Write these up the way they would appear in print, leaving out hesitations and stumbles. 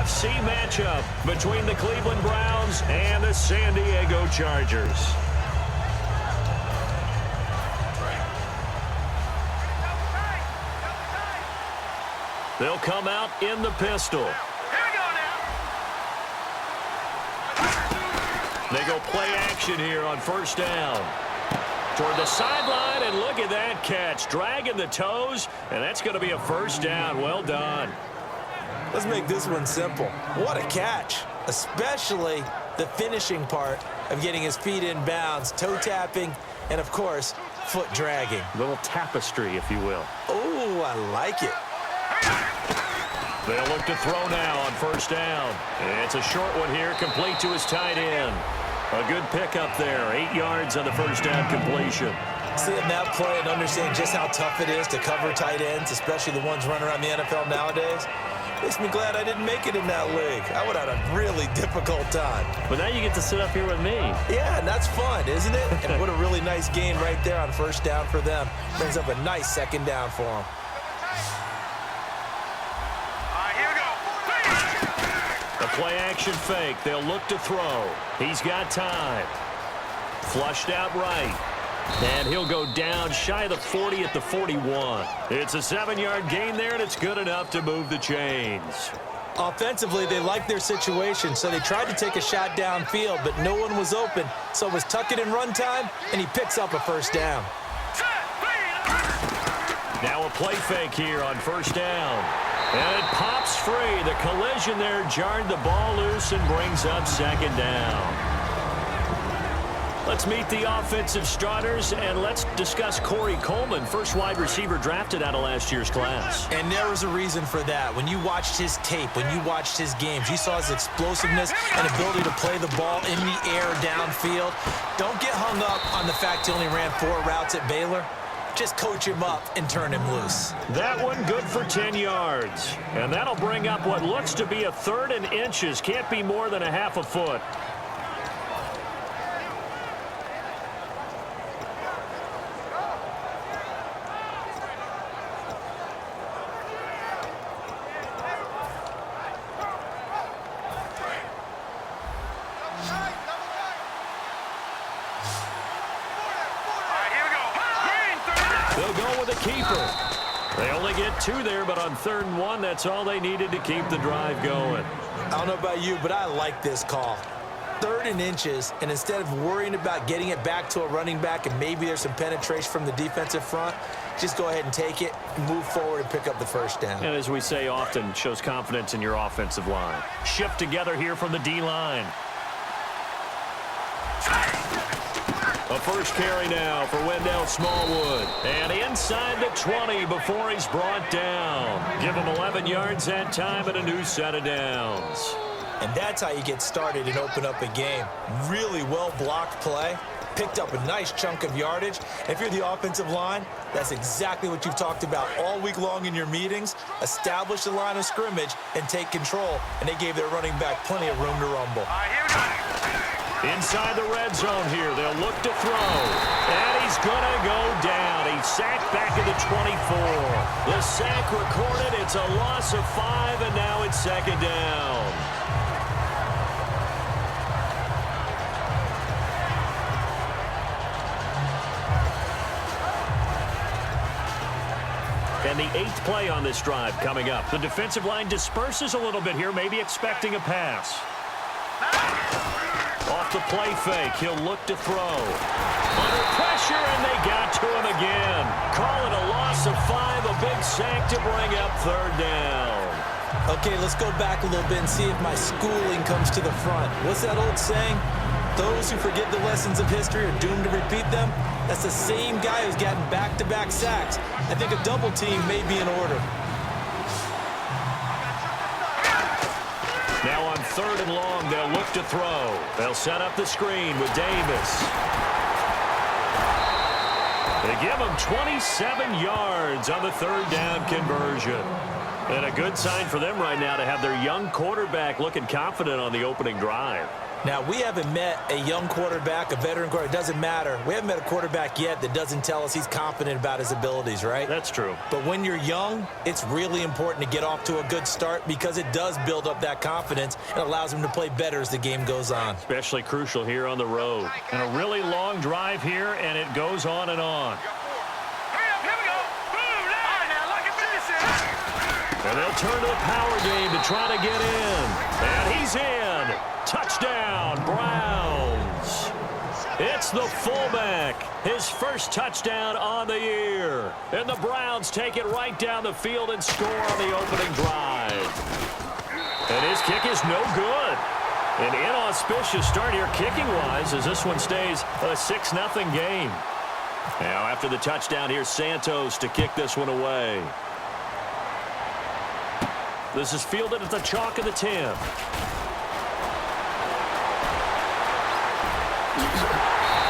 AFC matchup between the Cleveland Browns and the San Diego Chargers. They'll come out in the pistol. They go play action here on first down. Toward the sideline, and look at that catch. Dragging the toes, and that's going to be a first down. Well done. Let's make this one simple. What a catch, especially the finishing part of getting his feet in bounds, toe tapping, and, of course, foot dragging. A little tapestry, if you will. Oh, I like it. They'll look to throw now on first down. It's a short one here, complete to his tight end. A good pickup there, 8 yards on the first down completion. Seeing that play and understanding just how tough it is to cover tight ends, especially the ones running around the NFL nowadays, makes me glad I didn't make it in that league. I would have had a really difficult time. But now you get to sit up here with me. Yeah, and that's fun, isn't it? And what a really nice game right there on first down for them. Brings up a nice second down for them. Play-action fake. They'll look to throw. He's got time. Flushed out right. And he'll go down shy of the 40 at the 41. It's a 7-yard gain there, and it's good enough to move the chains. Offensively, they liked their situation, so they tried to take a shot downfield, but no one was open. So it was tuck it in run time, and he picks up a first down. Now a play fake here on first down. And it pops free. The collision there jarred the ball loose and brings up second down. Let's meet the offensive starters, and let's discuss Corey Coleman, first wide receiver drafted out of last year's class. And there was a reason for that. When you watched his tape, when you watched his games, you saw his explosiveness and ability to play the ball in the air downfield. Don't get hung up on the fact he only ran 4 routes at Baylor. Just coach him up and turn him loose. That one good for 10 yards. And that'll bring up what looks to be a 3rd and inches. Can't be more than a half a foot. They'll go with a keeper. They only get 2 there, but on 3rd and 1, that's all they needed to keep the drive going. I don't know about you, but I like this call. 3rd and inches, and instead of worrying about getting it back to a running back and maybe there's some penetration from the defensive front, just go ahead and take it, move forward, and pick up the first down. And as we say often, shows confidence in your offensive line. Shift together here from the D-line. A first carry now for Wendell Smallwood. And inside the 20 before he's brought down. Give him 11 yards that time and a new set of downs. And that's how you get started and open up a game. Really well-blocked play. Picked up a nice chunk of yardage. And if you're the offensive line, that's exactly what you've talked about all week long in your meetings. Establish the line of scrimmage and take control. And they gave their running back plenty of room to rumble. Inside the red zone here, they'll look to throw. And he's going to go down. He's sacked back at the 24. The sack recorded. It's a loss of 5, and now it's second down. And the 8th play on this drive coming up. The defensive line disperses a little bit here, maybe expecting a pass. Off the play fake, he'll look to throw. Under pressure, and they got to him again. Call it a loss of 5, a big sack to bring up 3rd down. Okay, let's go back a little bit and see if my schooling comes to the front. What's that old saying? Those who forget the lessons of history are doomed to repeat them. That's the same guy who's gotten back-to-back sacks. I think a double team may be in order. Now on 3rd and long, they'll look to throw. They'll set up the screen with Davis. They give him 27 yards on the 3rd down conversion. And a good sign for them right now to have their young quarterback looking confident on the opening drive. Now, we haven't met a young quarterback, a veteran quarterback. It doesn't matter. We haven't met a quarterback yet that doesn't tell us he's confident about his abilities, right? That's true. But when you're young, it's really important to get off to a good start because it does build up that confidence and allows him to play better as the game goes on. Especially crucial here on the road. And a really long drive here, and it goes on and on. And they'll turn to the power game to try to get in. And he's in. Touchdown, Browns. It's the fullback. His first touchdown on the year. And the Browns take it right down the field and score on the opening drive. And his kick is no good. An inauspicious start here kicking-wise as this one stays a 6-0 game. Now after the touchdown, here's Santos to kick this one away. This is fielded at the chalk of the 10.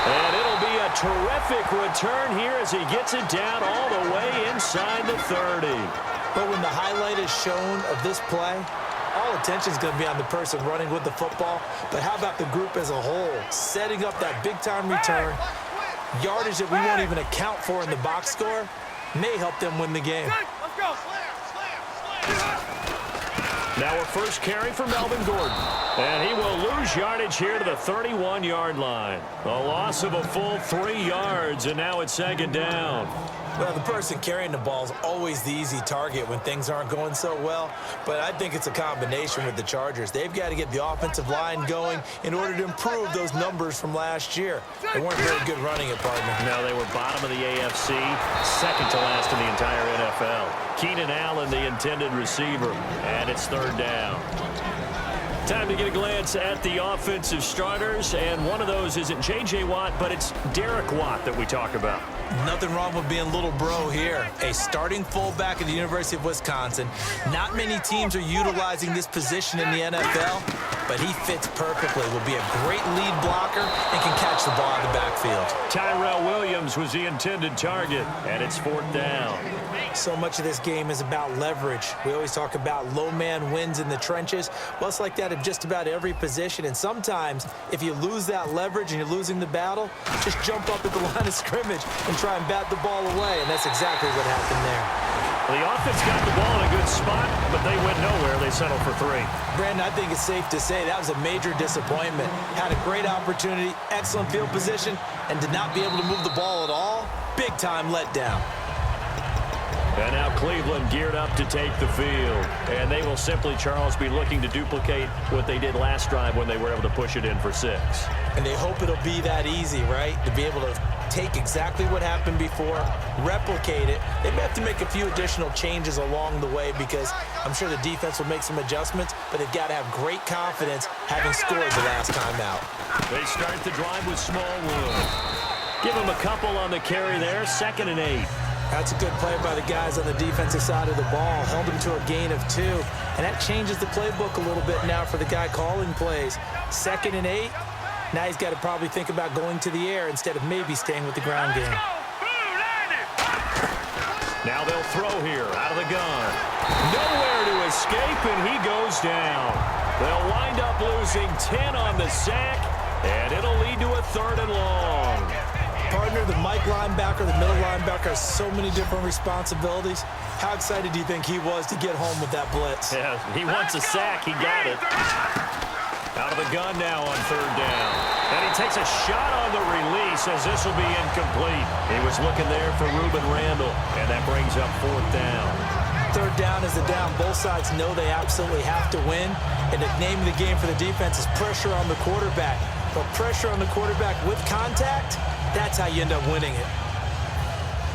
And it'll be a terrific return here as he gets it down all the way inside the 30. But when the highlight is shown of this play, all attention is going to be on the person running with the football. But how about the group as a whole, setting up that big-time return, yardage that we won't even account for in the box score, may help them win the game. Let's go. Now a first carry for Melvin Gordon. And he will lose yardage here to the 31-yard line. A loss of a full 3 yards, and now it's second down. Well, the person carrying the ball is always the easy target when things aren't going so well. But I think it's a combination with the Chargers. They've got to get the offensive line going in order to improve those numbers from last year. They weren't very good running it, partner. No, they were bottom of the AFC, second to last in the entire NFL. Keenan Allen, the intended receiver, and it's third down. Time to get a glance at the offensive starters, and one of those isn't J.J. Watt, but it's Derek Watt that we talk about. Nothing wrong with being little bro here. A starting fullback at the University of Wisconsin. Not many teams are utilizing this position in the NFL, but he fits perfectly. Will be a great lead blocker and can catch the ball out of the backfield. Tyrell Williams was the intended target, and it's fourth down. So much of this game is about leverage. We always talk about low man wins in the trenches. Well, it's like that in just about every position. And sometimes, if you lose that leverage and you're losing the battle, just jump up at the line of scrimmage and try and bat the ball away. And that's exactly what happened there. The offense got the ball in a good spot, but they went nowhere. They settled for 3. Brandon, I think it's safe to say that was a major disappointment. Had a great opportunity, excellent field position, and did not be able to move the ball at all. Big time letdown. And now Cleveland geared up to take the field. And they will simply, Charles, be looking to duplicate what they did last drive when they were able to push it in for 6. And they hope it'll be that easy, right? To be able to take exactly what happened before, replicate it. They may have to make a few additional changes along the way because I'm sure the defense will make some adjustments, but they've got to have great confidence having scored the last time out. They start the drive with Smallwood. Give them a couple on the carry there, 2nd and 8. That's a good play by the guys on the defensive side of the ball. Held them to a gain of 2. And that changes the playbook a little bit now for the guy calling plays. 2nd and 8. Now he's got to probably think about going to the air instead of maybe staying with the ground game. Now they'll throw here out of the gun. Nowhere to escape, and he goes down. They'll wind up losing 10 on the sack, and it'll lead to a 3rd and long. Partner, the Mike linebacker, the middle linebacker has so many different responsibilities. How excited do you think he was to get home with that blitz? Yeah, he wants a sack. He got it. Out of the gun now on 3rd down. And he takes a shot on the release as this will be incomplete. He was looking there for Reuben Randall, and that brings up 4th down. 3rd down is the down. Both sides know they absolutely have to win. And the name of the game for the defense is pressure on the quarterback. But pressure on the quarterback with contact, that's how you end up winning it.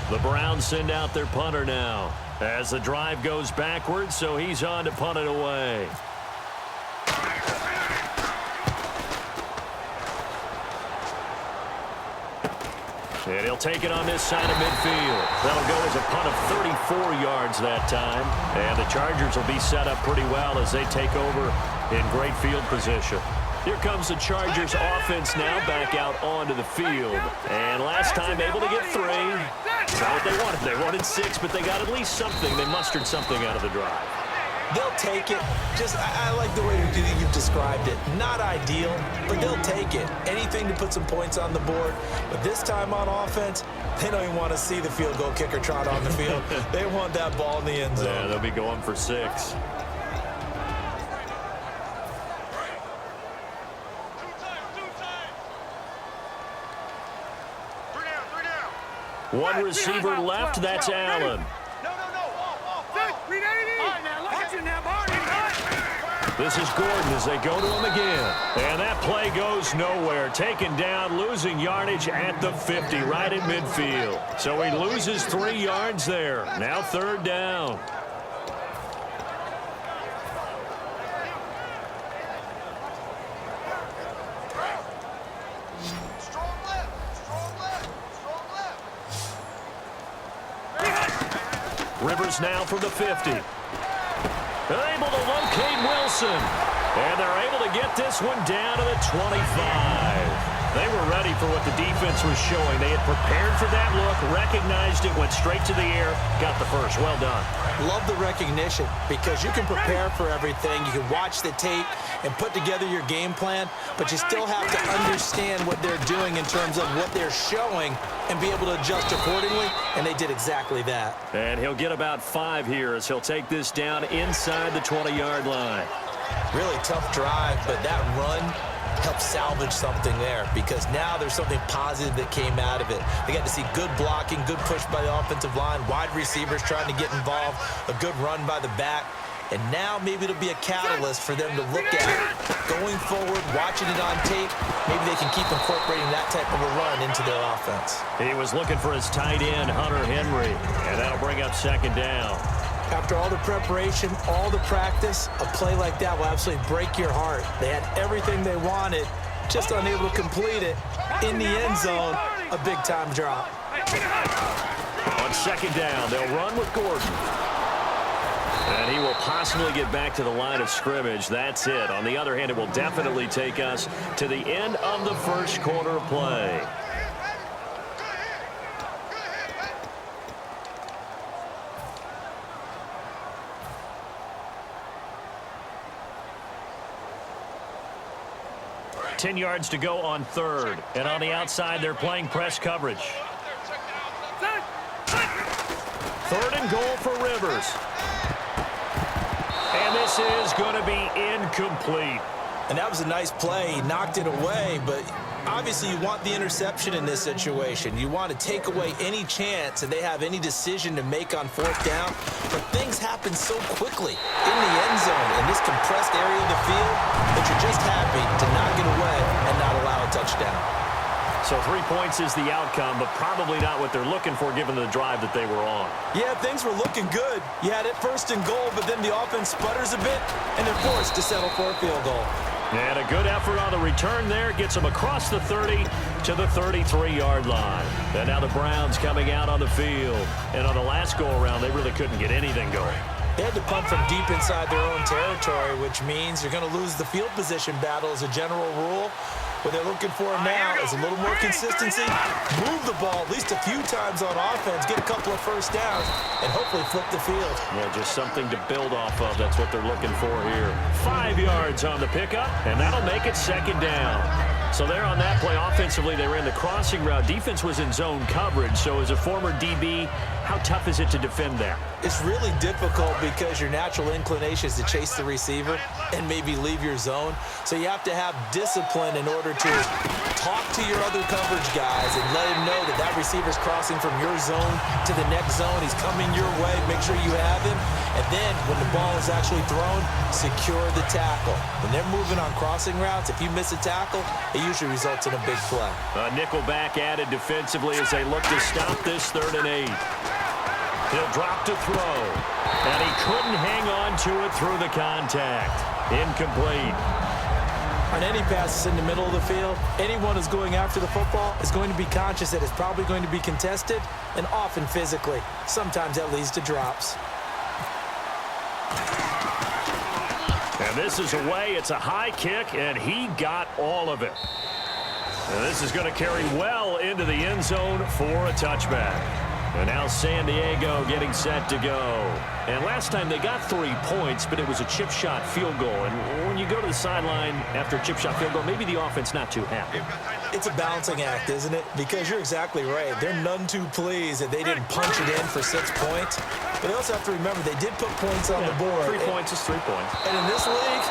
The Browns send out their punter now as the drive goes backwards, so he's on to punt it away. And he'll take it on this side of midfield. That'll go as a punt of 34 yards that time. And the Chargers will be set up pretty well as they take over in great field position. Here comes the Chargers offense now back out onto the field. And last time able to get 3. That's not what they wanted. They wanted 6, but they got at least something. They mustered something out of the drive. They'll take it. Just, I like the way you've described it. Not ideal, but they'll take it. Anything to put some points on the board. But this time on offense, they don't even want to see the field goal kicker trot on the field. They want that ball in the end zone. Yeah, they'll be going for 6. One receiver left, that's Allen. This is Gordon as they go to him again. And that play goes nowhere. Taken down, losing yardage at the 50, right at midfield. So he loses 3 yards there. Now 3rd down. Rivers now from the 50. They're able to locate Wilson. And they're able to get this one down to the 25. They were ready for what the defense was showing. They had prepared for that look, recognized it, went straight to the air, got the first. Well done. Love the recognition because you can prepare for everything. You can watch the tape and put together your game plan, but you still have to understand what they're doing in terms of what they're showing and be able to adjust accordingly, and they did exactly that. And he'll get about 5 here as he'll take this down inside the 20-yard line. Really tough drive, but that run helped salvage something there because now there's something positive that came out of it. They got to see good blocking, good push by the offensive line, wide receivers trying to get involved, a good run by the back, and now maybe it'll be a catalyst for them to look at going forward, watching it on tape. Maybe they can keep incorporating that type of a run into their offense. He was looking for his tight end, Hunter Henry, and that'll bring up 2nd down. After all the preparation, all the practice, a play like that will absolutely break your heart. They had everything they wanted, just unable to complete it. In the end zone, a big-time drop. On 2nd down, they'll run with Gordon. And he will possibly get back to the line of scrimmage. That's it. On the other hand, it will definitely take us to the end of the first quarter play. Ten yards to go on 3rd. And on the outside, they're playing press coverage. 3rd and goal for Rivers. And this is going to be incomplete. And that was a nice play. He knocked it away, but obviously you want the interception in this situation. You want to take away any chance that they have any decision to make on 4th down. But things happen so quickly in the end zone in this compressed area of the field that you're just happy to knock it away and not allow a touchdown. So 3 points is the outcome, but probably not what they're looking for given the drive that they were on. Yeah, things were looking good. You had it 1st and goal, but then the offense sputters a bit, and they're forced to settle for a field goal. And a good effort on the return there gets them across the 30 to the 33-yard line. And now the Browns coming out on the field. And on the last go-around, they really couldn't get anything going. They had to punt from deep inside their own territory, which means you're going to lose the field position battle as a general rule. What they're looking for now is a little more consistency, move the ball at least a few times on offense, get a couple of first downs, and hopefully flip the field. Yeah, just something to build off of. That's what they're looking for here. 5 yards on the pickup, and that'll make it 2nd down. So there on that play, offensively, they ran the crossing route. Defense was in zone coverage, so as a former DB, how tough is it to defend that? It's really difficult because your natural inclination is to chase the receiver and maybe leave your zone. So you have to have discipline in order to talk to your other coverage guys and let him know that that receiver's crossing from your zone to the next zone. He's coming your way. Make sure you have him. And then when the ball is actually thrown, secure the tackle. When they're moving on crossing routes, if you miss a tackle, it usually results in a big play. A nickel back added defensively as they look to stop this 3rd and 8. He'll drop to throw. And he couldn't hang on to it through the contact. Incomplete. On any passes in the middle of the field, anyone who's going after the football is going to be conscious that it's probably going to be contested and often physically. Sometimes that leads to drops. And this is away. It's a high kick, and he got all of it. And this is going to carry well into the end zone for a touchback. And now San Diego getting set to go. And last time they got 3 points, but it was a chip shot field goal. And when you go to the sideline after a chip shot field goal, maybe the offense not too happy. It's a balancing act, isn't it? Because you're exactly right. They're none too pleased that they didn't punch it in for 6 points. But they also have to remember they did put points on the board. 3 points is 3 points. And in this league,